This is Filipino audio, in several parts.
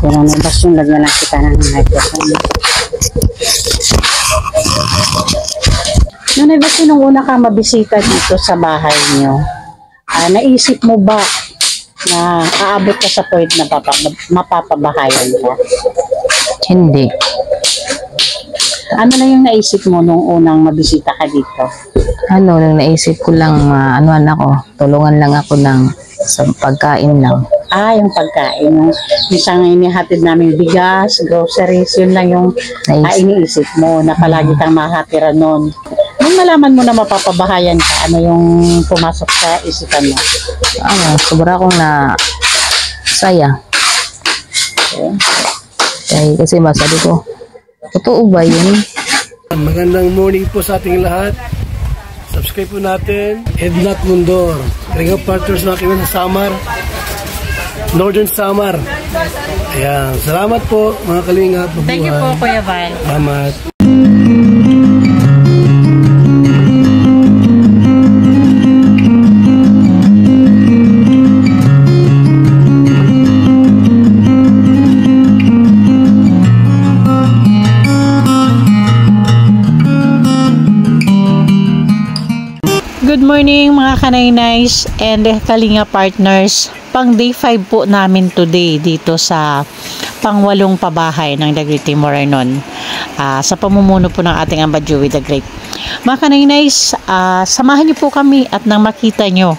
Pero may basyon, lagyan lang kita ng microphone. Nanay Basyon, nung una ka mabisita dito sa bahay niyo, naisip mo ba na aabot ka sa point na mapapabahayan ka? Hindi. Ano na yung naisip mo nung unang mabisita ka dito? Ano, lang naisip ko lang, anuan ako, tulungan lang ako ng sa pagkain lang. Yung pagkain. Yung isang inihatid namin bigas, groceries, yun lang yung iniisip mo na palagi kang mahatira nun. Nung malaman mo na mapapabahayan ka, ano yung pumasok sa isipan mo? Sobra akong na saya. Kasi masabi ko, totoo ba yun? Magandang morning po sa ating lahat. Subscribe po natin, Ednat Mundor. Kalinga partners na kami sa Samar, Northern Samar. Ayan, salamat po mga kalinga. Thank you po, Kuya Val. Salamat. Good morning mga kanaynays and kalinga partners. Pang day 5 po namin today dito sa pangwalong pabahay ng The Great Timoranon, sa pamumuno po ng ating Amba Joey the Great. Mga kanaynays, samahan niyo po kami at nang makita nyo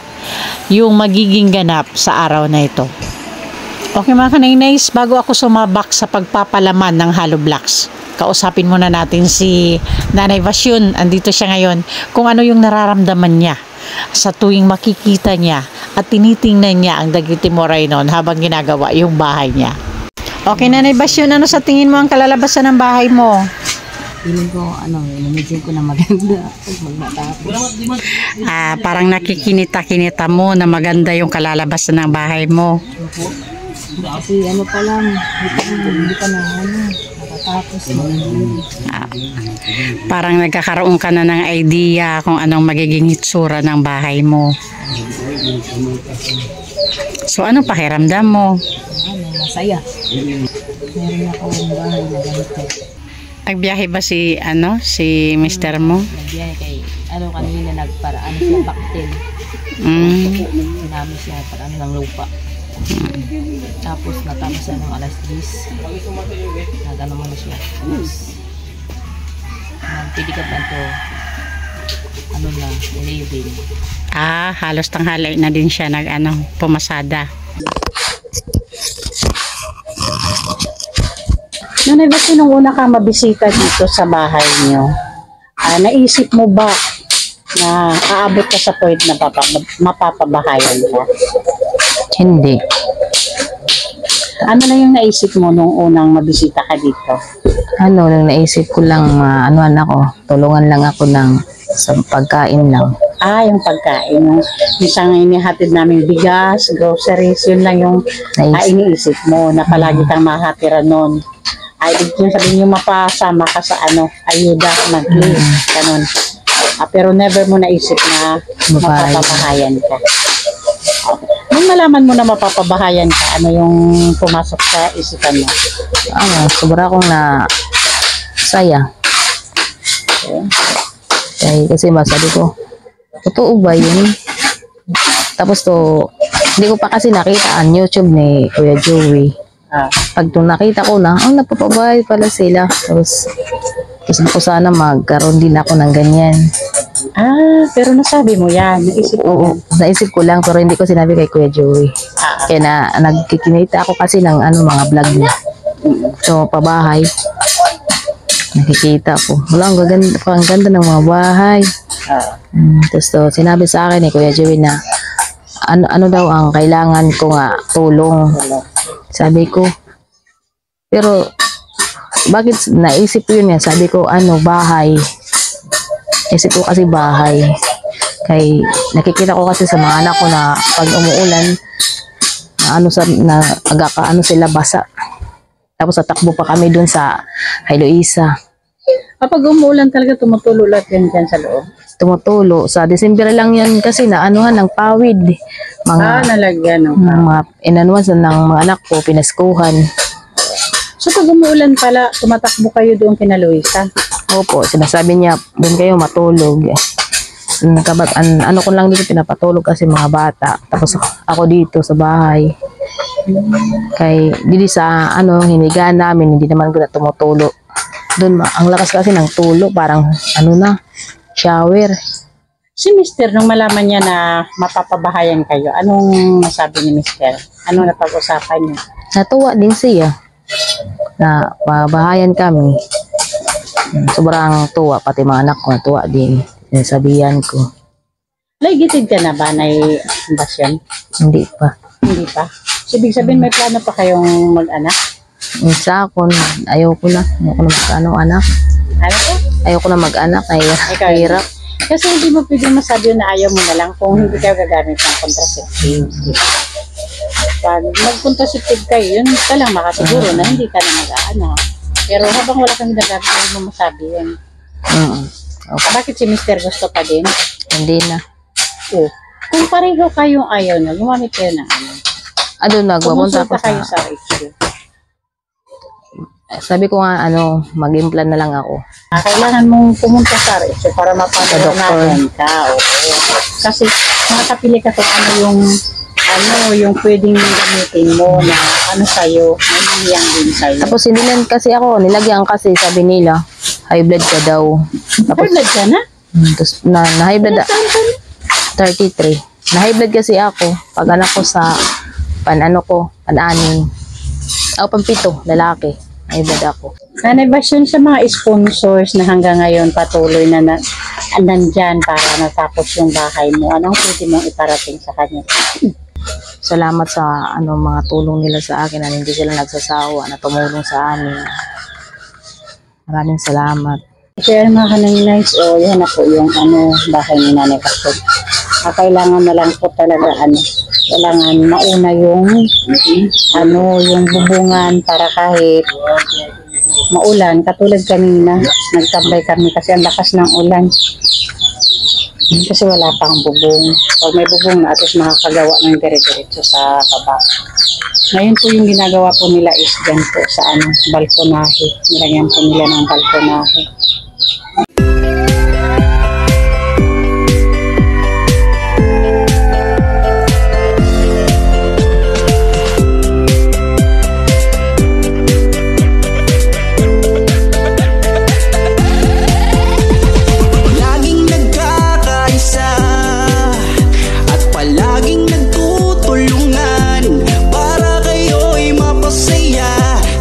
yung magiging ganap sa araw na ito. Okay mga kanaynays, bago ako sumabak sa pagpapalaman ng hollow blocks, kausapin muna natin si Nanay Basyon. Andito siya ngayon. Kung ano yung nararamdaman niya sa tuwing makikita niya at tinitingnan niya ang The Great Timoranon habang ginagawa yung bahay niya. Okay, Nanay Basyon, ano sa tingin mo ang kalalabasan ng bahay mo? Feeling ko, imagine ko na maganda. Parang nakikinita-kinita mo na maganda yung kalalabasan ng bahay mo. Kasi pa lang, hindi pa na nakatapos mo. Parang nagkakaroon ka na ng idea kung anong magiging hitsura ng bahay mo. So, anong pakiramdam mo? Masaya. Meron akong bahay na ganito. Nagbiyahe ba si mister mo? Nagbiyahe kay, kanina nagparaan siya baktil. Sinami siya paraan ng lupa. Tapos natapos siya ng alas 10. Nagano mo na siya. Nagpidikat na to. 11. Halos tanghali na din siya pumasada. Nanay Basyon, nung una ka mabisita dito sa bahay niyo, naisip mo ba na aabot ka sa point na mapapabahayan ka? Hindi. Ano na yung naisip mo nung unang mabisita ka dito? Lang naisip ko lang, anuan ako, tulungan lang ako ng sa pagkain lang. Yung pagkain. Yung isang inihatid namin bigas, groceries, yun lang yung iniisip mo na palagi kang mahatira nun. Yung sabihin yung mapasama ka sa ayuda, mag-live, ganun. Pero never mo naisip na mapapabahayan ka. Nung malaman mo na mapapabahayan ka, ano yung pumasok sa isipan mo? Sobra akong na saya. Kasi masabi ko, totoo ba yun? Tapos hindi ko pa kasi nakita ang YouTube ni Kuya Joey. Pag nakita ko na, napapabahay pala sila. Tapos ako sana magkaroon din ako ng ganyan. Pero nasabi mo yan. Naisip ko lang, pero hindi ko sinabi kay Kuya Joey. Kaya nagkikinita ako kasi ng mga vlog niya. So, pabahay. Nakikita ko. Wala, ang ganda ng mga bahay. Tapos sinabi sa akin ni Kuya Joey na ano daw ang kailangan ko nga tulong. Sabi ko, pero bakit naisip ko yun yan? Sabi ko, bahay. Isip ko kasi bahay. Kay nakikita ko kasi sa mga anak ko na pag umuulan, sila basa. Tapos tatakbo pa kami dun sa Eloisa. Kapag umuulan talaga, tumutulo lahat yan dyan sa loob? Tumutulo. Sa December lang yan kasi ng pawid. Nalagyan. Mga inanuan ng mga anak ko, pinaskuhan. So pag umuulan pala, tumatakbo kayo doon kina Luisa. Opo, sinasabi niya, doon kayo matulog. Ano ko lang dito pinapatulog kasi mga bata. Tapos ako dito sa bahay. Kay dili sa hinigaan namin, hindi naman ko na tumutulo. Doon ang lakas kasi ng tulo, parang shower. Si Mister, nung malaman niya na mapapabahayan kayo, anong nasabi ni Mister? Anong napag-usapan niyo? Natuwa din siya na pabahayan kami. Sobrang tuwa, pati mga anak ko natuwa din. Sabihan ko. Laigitid ka na ba na basyon? Hindi pa. Hindi pa? So, ibig sabihin may plano pa kayong mag-anak? Sa akin, ayoko na mag-anak. Ano po? Ayoko na mag-anak, Ikaw, hirap. Kasi hindi mo pwede masabi na ayaw mo na lang kung hindi kayo gagamit ng contraceptive. Pag mag-contraceptive kayo, yun ka lang makasiguro na hindi ka na mag-anak. Pero habang wala kang gagamit, hindi mo masabi yun. Okay. Bakit si Mister gusto pa din? Hindi na. Oh. Kung pareho kayong ayaw na, gumamit kayo ng Nagpapunta ako kayo sa Rachel. Sabi ko nga, mag-implant na lang ako. Kailangan mong pumunta sa Rachel para mapapanahan ka. Oo. Kasi makakapili ka kung yung pwedeng gamitin mo na sa'yo, may din sa'yo. Tapos nilagyan kasi ako, sabi nila, high blood ka daw. Tapos, high blood ka na? Tapos na-high blood, 33. Na-high blood kasi ako, pag anak ko sa pan-anim. Ako pang-7, lalaki. High blood ako. Nanay Basyon, sa mga sponsors na hanggang ngayon patuloy na nandyan para natapos yung bahay mo, anong pwede mong iparating sa kanya? Salamat sa mga tulong nila sa akin na hindi sila nagsasawa na tumulong sa amin. Maraming salamat. Kaya mga kananginays, yan na po yung bahay ni Nanay Basyon. Kailangan na lang po talaga kailangan mauna yung yung bubungan para kahit maulan. Katulad kanina, nagtambay kami kasi ang lakas ng ulan. Kasi wala pang bubong. Pag may bubong na, at least makakagawa ng dire-diretso sa baba. Ngayon po yung ginagawa po nila is dyan po sa balkonahe. Nilagyan po nila ng balkonahe.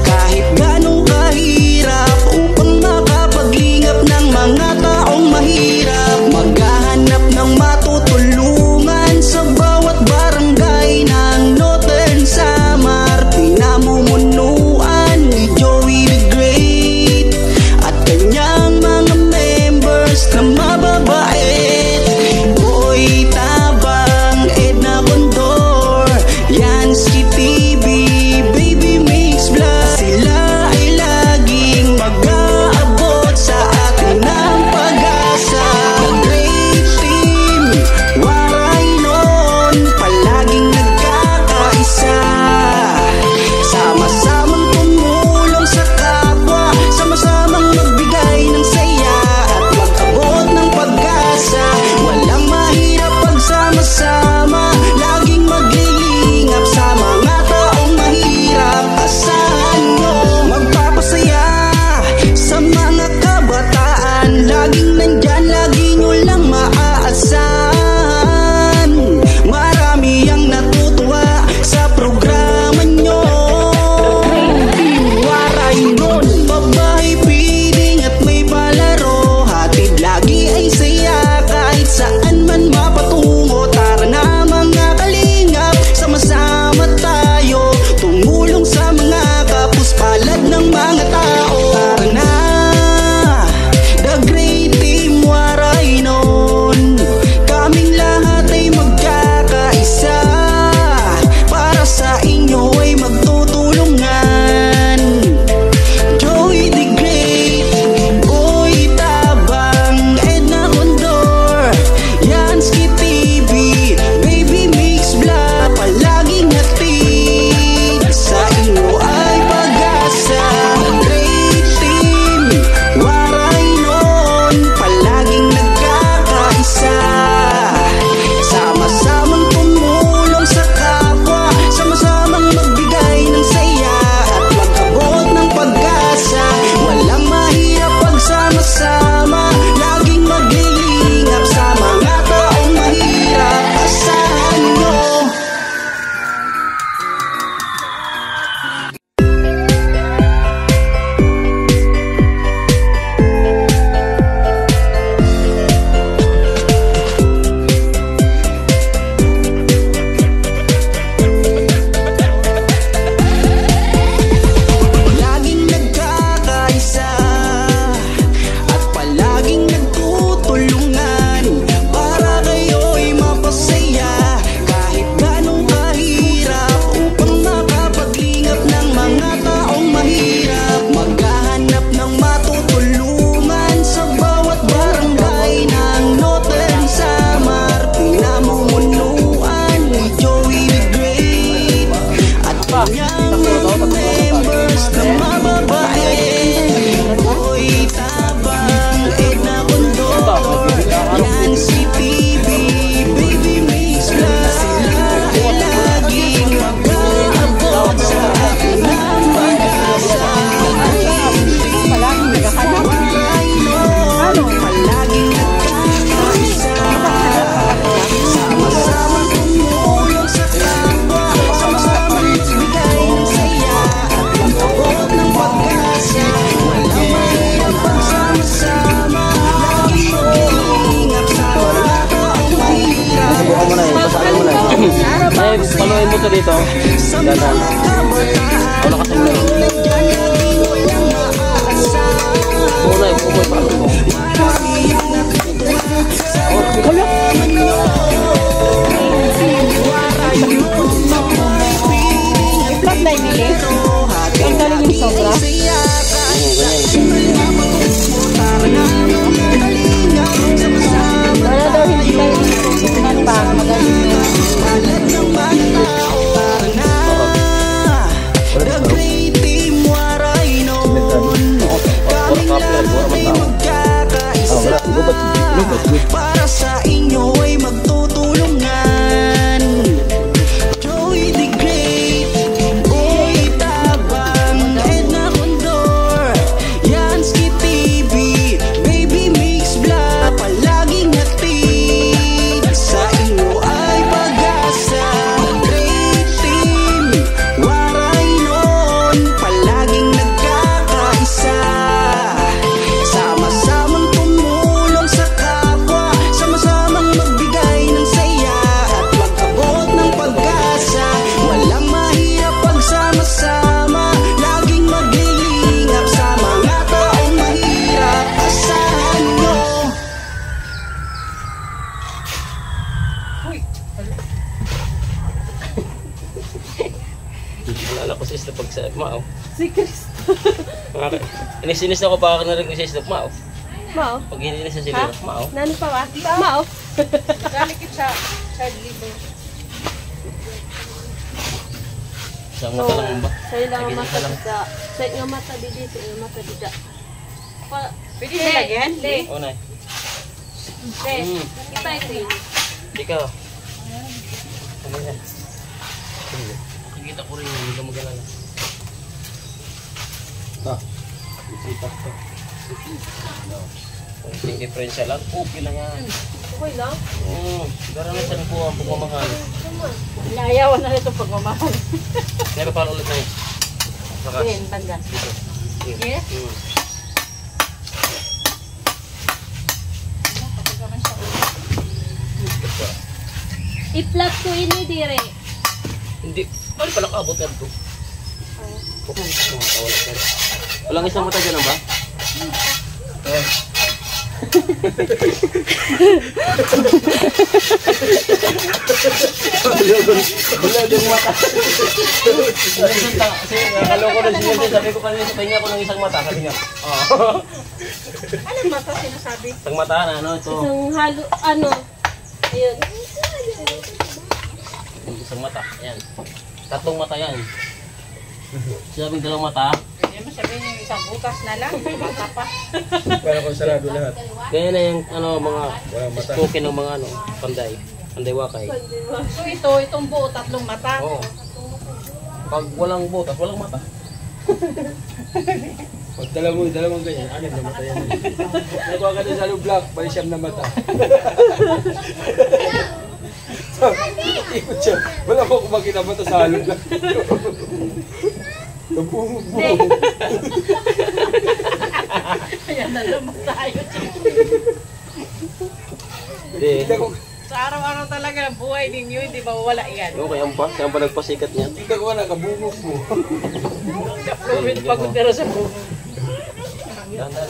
Kahit ganong kahirap upang makapag Mao. Si Chris. Inis-inis ako pa ako narinig sa isdok, Mao. Mao. Pag hininis sa silero, Mao. Nani pa ba? Mao. Galikit sa child labor. Isang mata lang ba? Sa'yo lang ang Lagi mata isa lang. dida. Sa'yo nga mata didi. Sa'yo nga mata dida. Pwede na lagyan? Le. Oo, Nay. Le. Kita ito. Ikaw. Ano yan? Nakikita ko rin yun, hindi ka mag-alala. Isitak to. Konting diferensya lang, okay lang yan. Okay lang. Garanasan ko ang pagmamahal. Inayawan na ito pagmamahal. Pero paano ulit na yun? Bakas. Yan, banda. Dito. Yes? I-flat ko ini dire. Hindi. Paano pala kaabot yan to? Walang isang mata dyan ba? Wala yung mata. Akala ko na siya din. Sabi ko kanina sa pahinga ko ng isang mata. Sabi niya. Anong mata sinasabi? Isang mata na ano ito. Isang halo, ano. Ayun. Isang mata. Yan. Tatlong mata yan. Sinabing dalawang mata. Hindi mo sabihin yung isang butas na lang. Mata pa. Para kung sarado lahat. Kaya na yung ano, mga spoken ng mga ano, panday. Panday wakay. So itong buo, tatlong mata. Oo. Pag walang butas, walang mata. Pag dalawang ganyan, anim na mata yan. Nagawa ka na sa black, bali siyam na mata. Ikot siya. Wala ko kung makita mata sa halong black. Nabungog mo. Ayan na naman tayo. Hindi. Sa araw-araw talaga ng buhay ninyo, hindi mawawala yan. Yung kaya pa nagpasikat niya. Tingnan ko na, kabungog mo. Kapluwin pagod na sa buhay. Dandan.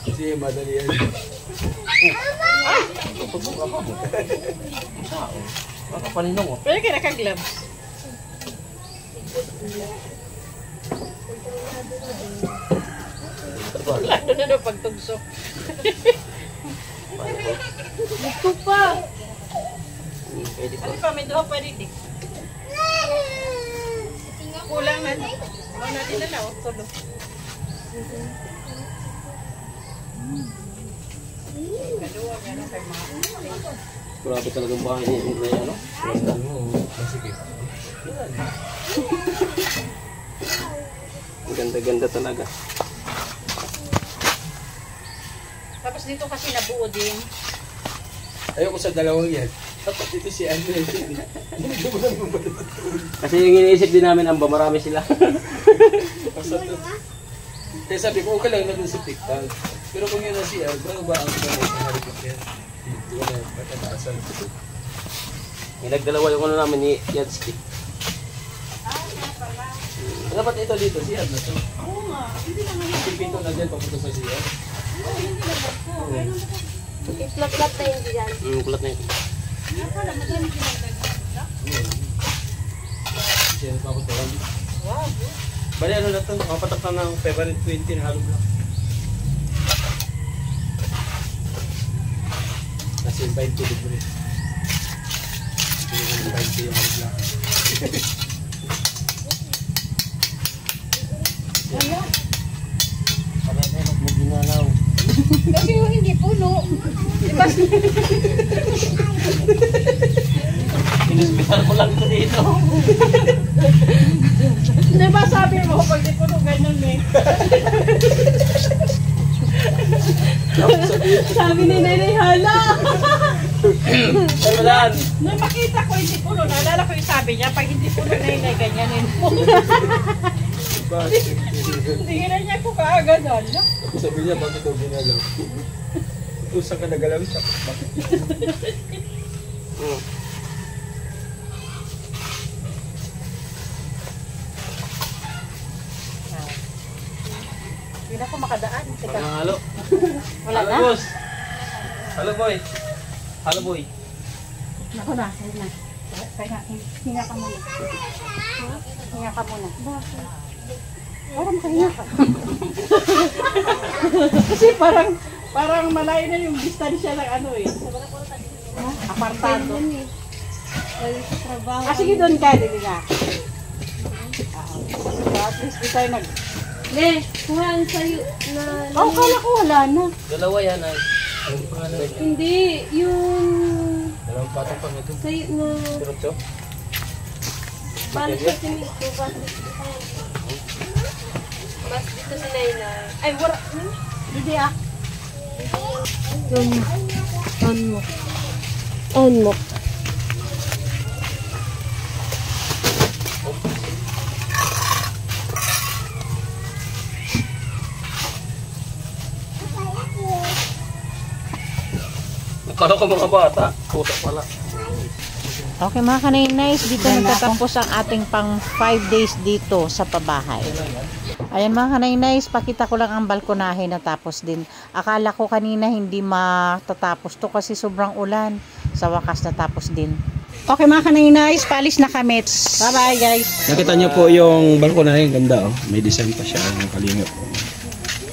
Sige, madali yan. Makapaninong mo. Pero kaya naka-gloves. Lalo na daw pagtugso. Ito pa. Pwede pa. Ano pa, may duha pwede dik. Kulang na. Ano natin na lang, tulo. Kaluwa, gano'n kay mga. Grabe talagang bahay niya. Yung kaya ano? Sige. Ang ganda-ganda talaga. Tapos dito kasi nabuo din. Ayoko sa dalawang yan. Dapat dito si Andres. Kasi yung iniisip din namin, amba, marami sila. Kaya sabi ko, okay lang na dun sa TikTok. Pero kung yun na siya, bago ba ang kamay sa harikot yan? Wala, patataasan. May nagdalawa yung ano namin ni Yadstick. Dapat ito dito, siya na to. Oo nga, hindi naman yung pito na dyan, papunta sa siya. I-flat-flat na yun dyan. Kulat na ito. Siya na papunta lang. Bali ano na to, makapatak na ng February 20 na halong lang. Kasi 20 libre. Hindi ko 20 yung halong lang. Parang na mag-ginanaw. Kasi yung hindi puno. Diba? Inuspital ko lang ito dito. Diba sabi mo, pag di puno, ganyan eh. Sabi ni Nenay, hala! Ano lang? Nung makita ko hindi puno, naalala ko yung sabi niya, pag hindi puno na yun, ganyanin mo. Tingnan niya ko kaagad, hala. Sabi niya, bakit daw ginalaw? Kung saan ka nagalaw siya, bakit? Hindi na ako makadaan. Teka, Halo. wala Halo, na. boss. Halo, boy. Halo, boy. Ako na, ayun na. Hinga ka muna. Hinga ka muna. Parang makahinga ka. Kasi parang malayo na yung distansya ng ano eh. Apartado. Sige doon ka, dili na. At least di tayo nag... Ne, kuhaan sa'yo na... Oh, kala ko wala na. Dalawa yan ay. Yung pangalan. Hindi, yung... Dalawang patong pang ito. Sa'yo na... Pero ito? Balik sa sinito, balik dito. Mas dito si Nainay. Ay, wala. Hindi ah. On mo. On mo. Akala ko mga bata. Puta pala. Okay mga kanay-nice, dito nagtatapos ang ating pang 5 days dito sa pabahay. Ayan mga kanay-nice, pakita ko lang ang balkonahe na tapos din. Akala ko kanina hindi matatapos to kasi sobrang ulan. Sa wakas natapos din. Okay mga kanay-nice, paalis na kami. Bye-bye guys. Nakita niyo po yung balkonahe, ganda oh. May design pa siya, yung kalingap.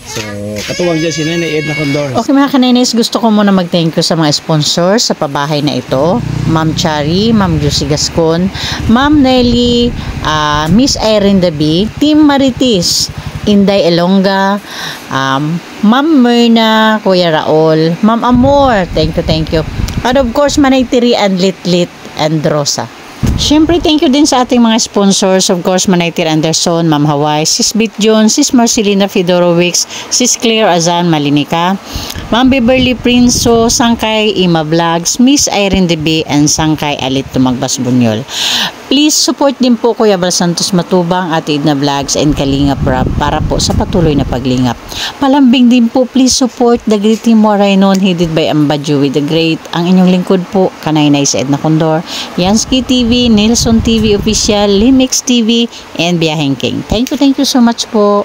So, katuwang dyan si Nanay Edna Condor. Okay mga kanainis, gusto ko muna mag-thank you sa mga sponsors sa pabahay na ito. Ma'am Chari, Ma'am Lucy Gascon, Ma'am Nelly, Miss Irene Dabi, Team Maritis, Inday Elonga, Ma'am Myrna, Kuya Raul, Ma'am Amor, thank you. And of course, Manaytiri and Litlit and Rosa. Siyempre, thank you din sa ating mga sponsors. Of course, Manaytir Anderson, Ma'am Hawaii, Sis Bit Jones, Sis Marcelina Fedorovics, Sis Claire Azan Malinica, Ma'am Beverly Prinso, Sangkay Ima Vlogs, Miss Irene DB, and Sangkay Alit Tumagbas Bunyol. Please support din po Kuya Bal Santos Matubang, Ate Edna Vlogs, and Kalinga Prab para po sa patuloy na paglingap. Palambing din po, please support The Great Team Moraynon, headed by Ambadjui the Great. Ang inyong lingkod po, Kanay-Nay sa Edna Condor, Yansky TV, Nelson TV Official, Linux TV, and Biyaheng King. Thank you so much po.